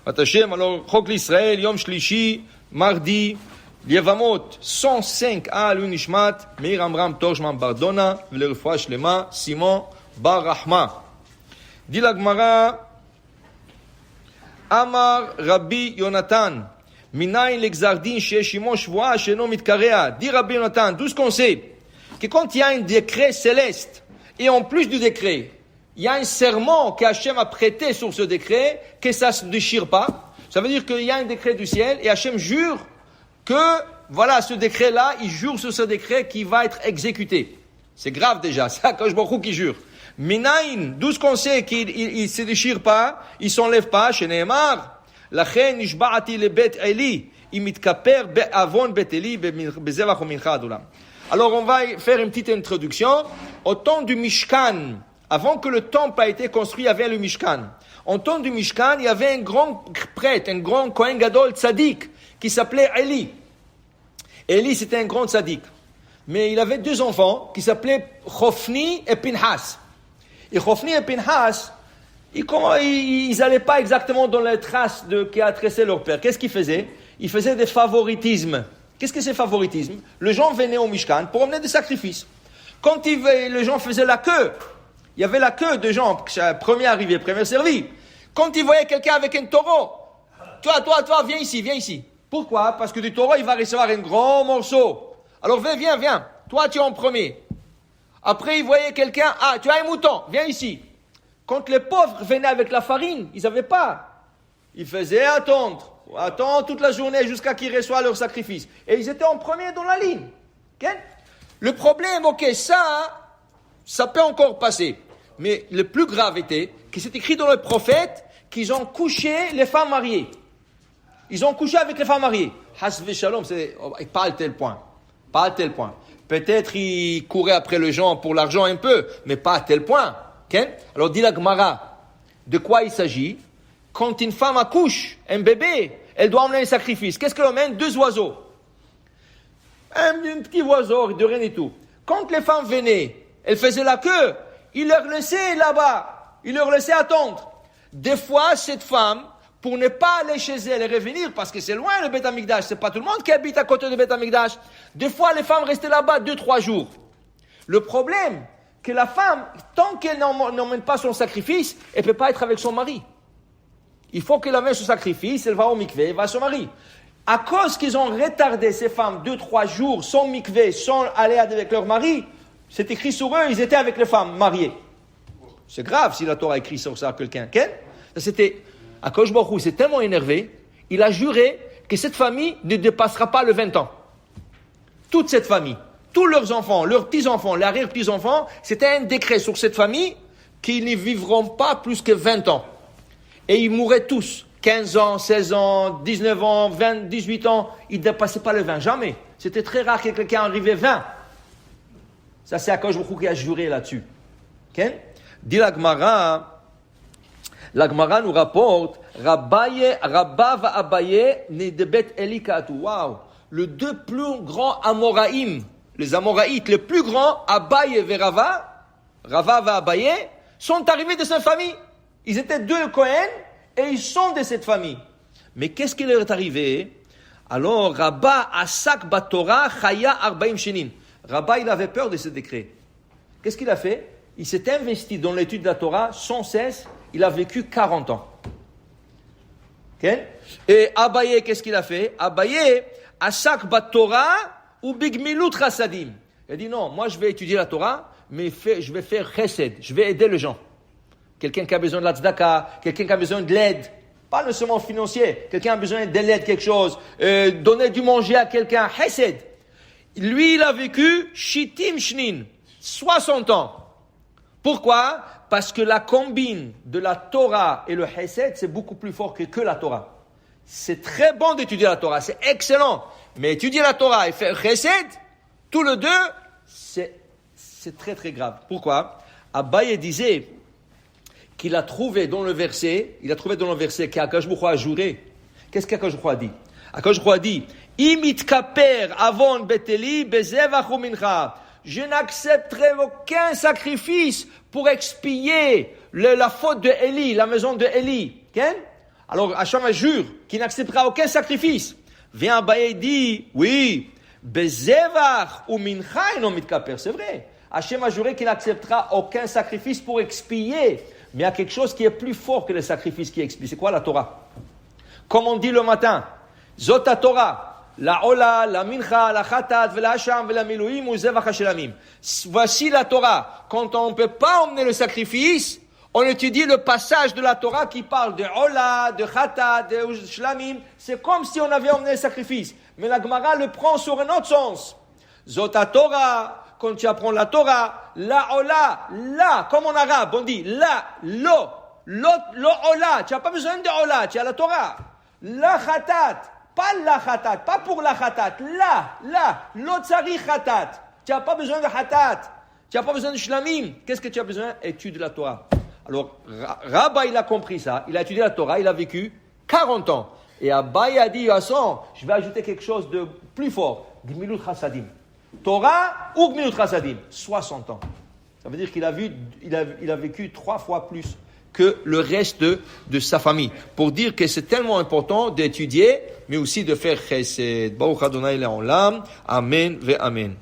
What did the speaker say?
Hashem, alors, Chok l'Israël, Yom Shlishi, mardi, Yevamot 105 à l'Unishmat, Meir Amram Torjman Bardona, Vlerfoua Shlema, Simon Bar Rahma. Dit la Gemara, Amar Rabbi Yonatan, Minayin l'exardin chez Shimon Shvoa, chez Nom Mitkarea. Dit Rabbi Yonatan, tout ce qu'on sait, que quand il y a un décret céleste, et en plus du décret, il y a un serment qu'Hachem a prêté sur ce décret, que ça ne se déchire pas. Ça veut dire qu'il y a un décret du ciel, et Hachem jure que, voilà, ce décret-là, il jure sur ce décret qui va être exécuté. C'est grave déjà, c'est Akadosh Baruch Hu qui jure. Minayin, d'où ce qu'on sait qu'il ne se déchire pas, il ne s'enlève pas, chez Nehemar, Lachen nishba'ati le bet Eli, imitkaper be'avon bet Eli, bezevach u'mincha adulam. Alors on va faire une petite introduction. Au temps du Mishkan, avant que le temple a été construit, il y avait le Mishkan. Au temps du Mishkan, il y avait un grand prêtre, un grand Kohen Gadol tzaddik, qui s'appelait Eli. Eli, c'était un grand tzaddik. Mais il avait deux enfants, qui s'appelaient Chofni et Pinhas. Et Chofni et Pinhas, ils n'allaient pas exactement dans les traces qui a tracé leur père. Qu'est-ce qu'ils faisaient? Ils faisaient des favoritismes. Qu'est-ce que c'est favoritisme? Les gens venaient au Mishkan pour emmener des sacrifices. Quand les gens faisaient la queue, il y avait la queue de gens, premier arrivé, premier servi. Quand ils voyaient quelqu'un avec un taureau, toi, viens ici. Pourquoi? Parce que du taureau, il va recevoir un grand morceau. Alors viens. Toi, tu es en premier. Après, ils voyaient quelqu'un, tu as un mouton, viens ici. Quand les pauvres venaient avec la farine, ils n'avaient pas. Ils faisaient attendre toute la journée jusqu'à qu'ils reçoivent leur sacrifice. Et ils étaient en premier dans la ligne. Okay? Le problème, ça peut encore passer. Mais le plus grave était que c'est écrit dans le prophète qu'ils ont couché les femmes mariées. Ils ont couché avec les femmes mariées. Hasve shalom, pas à tel point. Peut-être ils couraient après les gens pour l'argent un peu, mais pas à tel point. Okay? Alors dit la Gemara, de quoi il s'agit? Quand une femme accouche un bébé, elle doit emmener un sacrifice. Qu'est-ce qu'elle emmène? 2 oiseaux. Un petit oiseau, de rien et tout. Quand les femmes venaient, elles faisaient la queue, ils leur laissaient là-bas, ils leur laissaient attendre. Des fois, cette femme, pour ne pas aller chez elle et revenir, parce que c'est loin le Beth Amikdash, c'est pas tout le monde qui habite à côté du Beth Amikdash. Des fois, les femmes restaient là-bas 2-3 jours. Le problème, que la femme, tant qu'elle n'emmène pas son sacrifice, elle peut pas être avec son mari. Il faut qu'elle amène son sacrifice, elle va au mikvé, elle va à son mari. À cause qu'ils ont retardé ces femmes 2-3 jours sans mikvé, sans aller avec leur mari, c'est écrit sur eux, ils étaient avec les femmes mariées. C'est grave si la Torah écrit sur ça à quelqu'un. C'était, Akadosh Baruch Hu s'est tellement énervé, il a juré que cette famille ne dépassera pas le 20 ans. Toute cette famille, tous leurs enfants, leurs petits-enfants, les arrière-petits-enfants, c'était un décret sur cette famille qu'ils ne vivront pas plus que 20 ans. Et ils mourraient tous. 15 ans, 16 ans, 19 ans, 20, 18 ans. Ils ne dépassaient pas le 20. Jamais. C'était très rare que quelqu'un arrivait 20. Ça, c'est Akadosh Baruch Hu qui a juré là-dessus. Okay? Dit la Gemara nous rapporte, Rabba va Abaye, né de Bet Eli Katu. Waouh! Les 2 plus grands Amoraïm, les Amoraïtes, les plus grands, Abaye et Rava va Abaye, sont arrivés de cette famille. Ils étaient 2 Kohen et ils sont de cette famille. Mais qu'est-ce qui leur est arrivé? Alors, Rabba Asak Batora Chaya Arbaim Shenim. Rabba, il avait peur de ce décret. Qu'est-ce qu'il a fait? Il s'est investi dans l'étude de la Torah sans cesse. Il a vécu 40 ans. Okay? Et Abaye, qu'est-ce qu'il a fait? Abaye, Asak Batora ou Bigmilut Rasadim. Il a dit non, moi je vais étudier la Torah, mais je vais faire chesed, je vais aider les gens. Quelqu'un qui a besoin de la tzedaka, quelqu'un qui a besoin de l'aide, pas nécessairement financier, quelqu'un a besoin de l'aide, quelque chose, donner du manger à quelqu'un, chesed. Lui, il a vécu shitim shnin, 60 ans. Pourquoi? Parce que la combine de la Torah et le chesed, c'est beaucoup plus fort que la Torah. C'est très bon d'étudier la Torah, c'est excellent. Mais étudier la Torah et faire chesed, tous les deux, c'est très très grave. Pourquoi? Abaye disait qu'il a trouvé dans le verset qu'Akadosh Baruch Hu a juré. Qu'est-ce qu'Akadosh Baruch Hu a dit? Akadosh Baruch Hu a dit, Imitkaper avon beteli bezevach umincha. Je n'accepterai aucun sacrifice pour expier la faute de Élie, la maison de Élie. Okay? Alors Hacham jure qu'il n'acceptera aucun sacrifice. Vient Abaye et dit, oui, Bezevach ou Mincha eno mitkaper, c'est vrai. Hachem a juré qu'il n'acceptera aucun sacrifice pour expier. Mais il y a quelque chose qui est plus fort que le sacrifice qui expie. C'est quoi la Torah? Comme on dit le matin, Zot Torah, la Ola, la Mincha, la Khatat, la Hacham, la Milouim ou Zevach Hashelamim. Voici la Torah. Quand on ne peut pas emmener le sacrifice, on étudie le passage de la Torah qui parle de Ola, de Khatat, de Shlamim. C'est comme si on avait emmené le sacrifice. Mais la Gemara le prend sur un autre sens. Zot Torah, quand tu apprends la Torah, la Ola, la, comme en arabe, on dit la, lo Ola. Tu n'as pas besoin de Ola, tu as la Torah. La Khatat, pas la Khatat, pas pour la Khatat, lo tsari Khatat. Tu n'as pas besoin de Khatat, tu n'as pas besoin de Shlamim. Qu'est-ce que tu as besoin? Étude la Torah. Alors, Rabba, il a compris ça, il a étudié la Torah, il a vécu 40 ans. Et Abaye a dit, je vais ajouter quelque chose de plus fort, Gmilut Chassadim. Torah ou Gmilut Chassadim, 60 ans. Ça veut dire qu'il a vécu 3 fois plus que le reste de sa famille. Pour dire que c'est tellement important d'étudier, mais aussi de faire chesed. Baruch Adonai Le'olam. Amen ve Amen.